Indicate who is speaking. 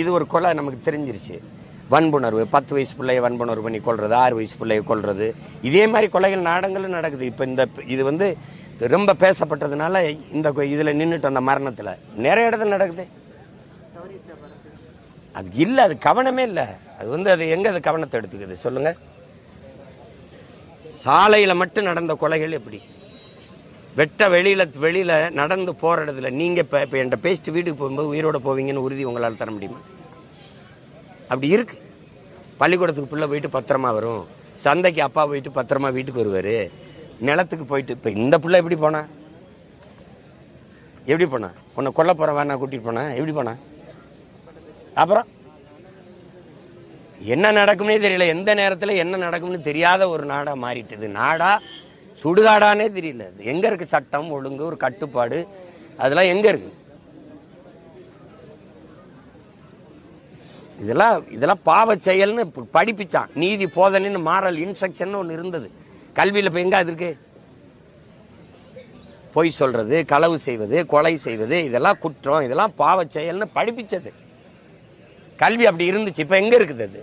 Speaker 1: இது ஒரு கொலை நமக்கு தெரிஞ்சிருச்சு. வன்புணர்வு, 10 வயசு பிள்ளைய வன்புணர்வு பண்ணி கொள்றது, 6 வயசு பிள்ளைய கொள்றது, இதே மாதிரி கொலைகள் நாடங்களும் நடக்குது. இப்ப இது ரொம்ப பேசப்பட்டதுனால இந்த இதுல நின்றுட்டு அந்த மரணத்துல நிறைய இடத்துல நடக்குது. அது இல்ல, அது கவனமே இல்ல. அது எங்க அது கவனத்தை எடுத்துக்குது சொல்லுங்க? சாலையில மட்டும் நடந்த கொலைகள் எப்படி? வெட்ட வெளியில நடந்து போற இடத்துல நீங்க இப்ப என்கிட்ட பேசிட்டு வீட்டுக்கு போகும்போது உயிரோட போவீங்கன்னு உறுதி உங்களால் தர முடியுமா? அப்படி இருக்கு. பள்ளிக்கூடத்துக்கு பிள்ளை போயிட்டு பத்திரமா வரும், சந்தைக்கு அப்பா போயிட்டு பத்திரமா வீட்டுக்கு வருவாரு, நிலத்துக்கு போயிட்டு. இப்ப இந்த பிள்ளை எப்படி போனா? உன்னை கொல்ல போற வேணா கூட்டிட்டு போனா எப்படி போனா? அப்புறம் என்ன நடக்கும்னே தெரியல. எந்த நேரத்துல என்ன நடக்கும்னு தெரியாத ஒரு நாடா மாறிட்டது. நாடா சுடுகாடானே தெரியல. எங்க இருக்கு சட்டம் ஒழுங்கு, ஒரு கட்டுப்பாடு? அதெல்லாம் எங்க இருக்கு? இதெல்லாம் பாவ செயல்னு படிப்பிச்சான். நீதி போதனைன்னு மாரல் இன்ஸ்ட்ரக்ஷன் ஒன்று இருந்தது கல்வியில. இப்ப எங்க அது இருக்கு? பொய் சொல்றது, களவு செய்வது, கொலை செய்வது, இதெல்லாம் குற்றம், இதெல்லாம் பாவ செயல்னு படிப்பிச்சது கல்வி. அப்படி இருந்துச்சு. இப்ப எங்க இருக்குது அது?